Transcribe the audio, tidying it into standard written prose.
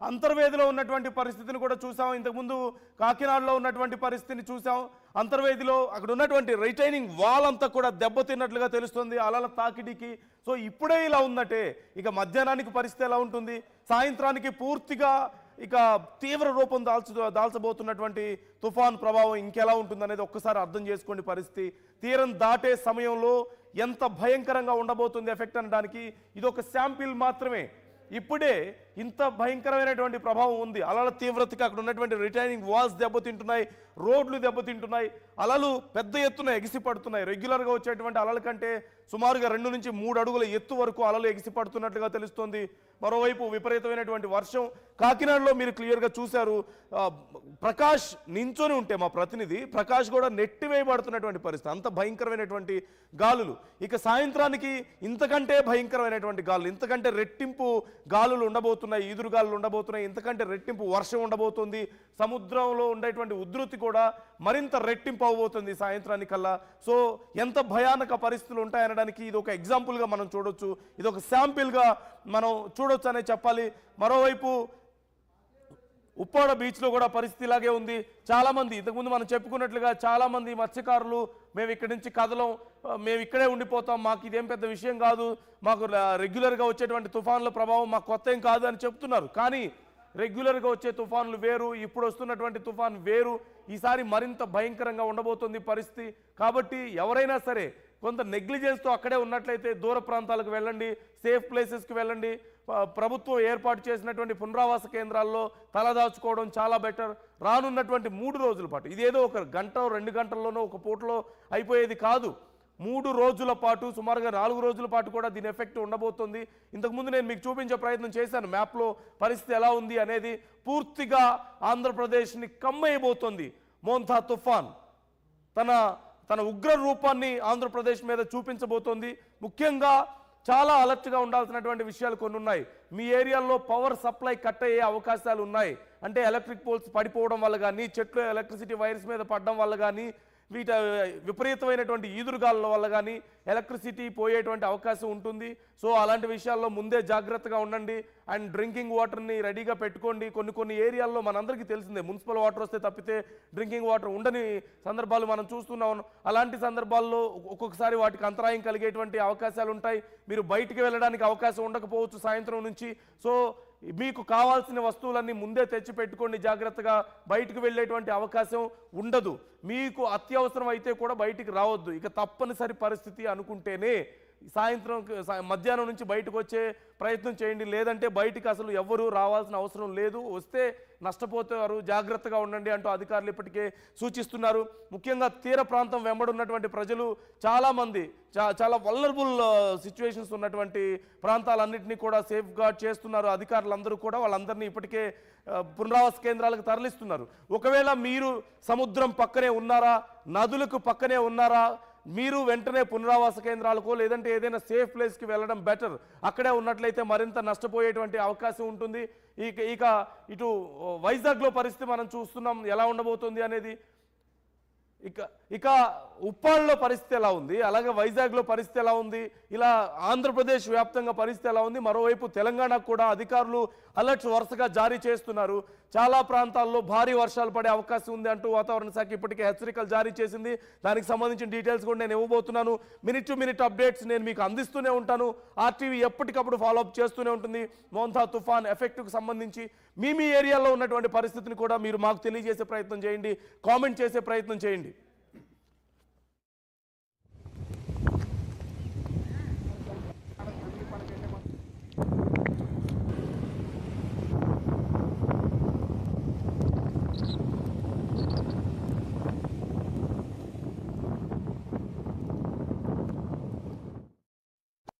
అంతర్వేదిలో ఉన్నటువంటి పరిస్థితిని కూడా చూసాం. ఇంతకుముందు కాకినాడలో ఉన్నటువంటి పరిస్థితిని చూసాం. అంతర్వేదిలో అక్కడ ఉన్నటువంటి రిటైనింగ్ వాల్ అంతా కూడా దెబ్బతిన్నట్లుగా తెలుస్తుంది అలల తాకిడికి. సో ఇప్పుడే ఇలా ఉందంటే ఇక మధ్యాహ్నానికి పరిస్థితి ఎలా ఉంటుంది, సాయంత్రానికి పూర్తిగా ఇక తీవ్ర రూపం దాల్చబోతున్నటువంటి తుఫాన్ ప్రభావం ఇంకెలా ఉంటుందనేది ఒక్కసారి అర్థం చేసుకోండి. పరిస్థితి తీరం దాటే సమయంలో ఎంత భయంకరంగా ఉండబోతుంది ఎఫెక్ట్ అనడానికి ఇది ఒక శాంపిల్ మాత్రమే. ఇప్పుడే ఇంత భయంకరమైనటువంటి ప్రభావం ఉంది. అలల తీవ్రతకి అక్కడ ఉన్నటువంటి రిటైనింగ్ వాల్స్ దెబ్బతింటున్నాయి, రోడ్లు దెబ్బతింటున్నాయి, అలలు పెద్ద ఎత్తున ఎగిసి పడుతున్నాయి. రెగ్యులర్గా వచ్చేటువంటి అలల కంటే సుమారుగా 2 నుంచి 3 అడుగుల ఎత్తు వరకు అలలు ఎగిసి పడుతున్నట్లుగా తెలుస్తోంది. మరోవైపు విపరీతమైనటువంటి వర్షం. కాకినాడలో మీరు క్లియర్గా చూశారు. ప్రకాష్ నించొని ఉంటే మా ప్రతినిధి ప్రకాష్ కూడా నెట్టివేయబడుతున్నటువంటి పరిస్థితి, అంత భయంకరమైనటువంటి గాలులు. ఇక సాయంత్రానికి ఇంతకంటే భయంకరమైనటువంటి గాలులు, ఇంతకంటే రెట్టింపు గాలులు ఉండబోతున్నాయి, ఈదురుగాలులు ఉండబోతున్నాయి, ఇంతకంటే రెట్టింపు వర్షం ఉండబోతుంది. సముద్రంలో ఉండేటువంటి ఉధృతి కూడా మరింత రెట్టింపు అవబోతుంది సాయంత్రానికల్లా. సో ఎంత భయానక పరిస్థితులు ఉంటాయనడానికి ఇది ఒక ఎగ్జాంపుల్గా మనం చూడొచ్చు, ఇది ఒక శాంపిల్గా మనం చూడొచ్చు అనే చెప్పాలి. మరోవైపు ఉప్పాడ బీచ్లో కూడా పరిస్థితి ఇలాగే ఉంది. చాలామంది ఇంతకుముందు మనం చెప్పుకున్నట్లుగా చాలామంది మత్స్యకారులు మేము ఇక్కడి నుంచి కదలం, మేము ఇక్కడే ఉండిపోతాం, మాకు ఇదేం పెద్ద విషయం కాదు, మాకు రెగ్యులర్గా వచ్చేటువంటి తుఫాన్ల ప్రభావం మాకు కొత్త ఏం కాదు అని చెప్తున్నారు. కానీ రెగ్యులర్గా వచ్చే తుఫాన్లు వేరు, ఇప్పుడు వస్తున్నటువంటి తుఫాన్ వేరు. ఈసారి మరింత భయంకరంగా ఉండబోతుంది పరిస్థితి. కాబట్టి ఎవరైనా సరే కొంత నెగ్లిజెన్స్తో అక్కడే ఉన్నట్లయితే దూర ప్రాంతాలకు వెళ్ళండి, సేఫ్ ప్లేసెస్కి వెళ్ళండి. ప్రభుత్వం ఏర్పాటు చేసినటువంటి పునరావాస కేంద్రాల్లో తలదాచుకోవడం చాలా బెటర్. రానున్నటువంటి 3 రోజుల పాటు ఇదేదో ఒక గంట 2 గంటల్లోనో ఒక పూటలో అయిపోయేది కాదు. 3 రోజుల పాటు సుమారుగా 4 రోజుల పాటు కూడా దీని ఎఫెక్ట్ ఉండబోతుంది. ఇంతకుముందు నేను మీకు చూపించే ప్రయత్నం చేశాను మ్యాప్లో పరిస్థితి ఎలా ఉంది అనేది. పూర్తిగా ఆంధ్రప్రదేశ్ని కమ్మేయబోతోంది మోంతా తుఫాన్. తన ఉగ్ర రూపాన్ని ఆంధ్రప్రదేశ్ మీద చూపించబోతోంది. ముఖ్యంగా చాలా అలర్ట్గా ఉండాల్సినటువంటి విషయాలు కొన్ని ఉన్నాయి. మీ ఏరియాలో పవర్ సప్లై కట్ అయ్యే అవకాశాలు ఉన్నాయి. అంటే ఎలక్ట్రిక్ పోల్స్ పడిపోవడం వల్ల కానీ, చెట్లు ఎలక్ట్రిసిటీ వైర్స్ మీద పడడం వల్ల కానీ, వీటి విపరీతమైనటువంటి ఈదురుగాల వల్ల కానీ ఎలక్ట్రిసిటీ పోయేటువంటి అవకాశం ఉంటుంది. సో అలాంటి విషయాల్లో ముందే జాగ్రత్తగా ఉండండి. అండ్ డ్రింకింగ్ వాటర్ని రెడీగా పెట్టుకోండి. కొన్ని ఏరియాల్లో మనందరికీ తెలిసిందే మున్సిపల్ వాటర్ వస్తే తప్పితే డ్రింకింగ్ వాటర్ ఉండని సందర్భాలు మనం చూస్తున్నాం. అలాంటి సందర్భాల్లో ఒక్కొక్కసారి వాటికి అంతరాయం కలిగేటువంటి అవకాశాలు ఉంటాయి. మీరు బయటికి వెళ్ళడానికి అవకాశం ఉండకపోవచ్చు సాయంత్రం నుంచి. సో మీకు కావాల్సిన వస్తువులన్నీ ముందే తెచ్చి పెట్టుకోండి జాగ్రత్తగా. బయటికి వెళ్ళేటువంటి అవకాశం ఉండదు. మీకు అత్యవసరం అయితే కూడా బయటికి రావద్దు. ఇక తప్పనిసరి పరిస్థితి అనుకుంటేనే సాయంత్రం మధ్యాహ్నం నుంచి బయటకు వచ్చే ప్రయత్నం చేయండి. లేదంటే బయటికి అసలు ఎవ్వరూ రావాల్సిన అవసరం లేదు. వస్తే నష్టపోతారు, జాగ్రత్తగా ఉండండి అంటూ అధికారులు ఇప్పటికే సూచిస్తున్నారు. ముఖ్యంగా తీర ప్రాంతం వెంబడి ఉన్నటువంటి ప్రజలు చాలామంది చాలా వల్నరబుల్ సిచ్యువేషన్స్ ఉన్నటువంటి ప్రాంతాలన్నింటినీ కూడా సేఫ్ గార్డ్ చేస్తున్నారు అధికారులందరూ కూడా. వాళ్ళందరినీ ఇప్పటికే పునరావాస కేంద్రాలకు తరలిస్తున్నారు. ఒకవేళ మీరు సముద్రం పక్కనే ఉన్నారా, నదులకు పక్కనే ఉన్నారా, మీరు వెంటనే పునరావాస కేంద్రాలకు లేదంటే ఏదైనా సేఫ్ ప్లేస్కి వెళ్ళడం బెటర్. అక్కడే ఉన్నట్లయితే మరింత నష్టపోయేటువంటి అవకాశం ఉంటుంది. ఇక ఇటు వైజాగ్లో పరిస్థితి మనం చూస్తున్నాం ఎలా ఉండబోతుంది అనేది. ఇక ఉప్పాడలో పరిస్థితి ఎలా ఉంది, అలాగే వైజాగ్లో పరిస్థితి ఎలా ఉంది, ఇలా ఆంధ్రప్రదేశ్ వ్యాప్తంగా పరిస్థితి ఎలా ఉంది. మరోవైపు తెలంగాణకు కూడా అధికారులు అలర్ట్స్ వరుసగా జారీ చేస్తున్నారు. చాలా ప్రాంతాల్లో భారీ వర్షాలు పడే అవకాశం ఉంది అంటూ వాతావరణ శాఖ ఇప్పటికే హెచ్చరికలు జారీ చేసింది. దానికి సంబంధించిన డీటెయిల్స్ కూడా నేను ఇవ్వబోతున్నాను. మినిట్ టు మినిట్ అప్డేట్స్ నేను మీకు అందిస్తూనే ఉంటాను. ఆర్టీవీ ఎప్పటికప్పుడు ఫాలోఅప్ చేస్తూనే ఉంటుంది మోంతా తుఫాన్ ఎఫెక్ట్కు సంబంధించి. మీ ఏరియాలో ఉన్నటువంటి పరిస్థితిని కూడా మీరు మాకు తెలియజేసే ప్రయత్నం చేయండి, కామెంట్ చేసే ప్రయత్నం చేయండి.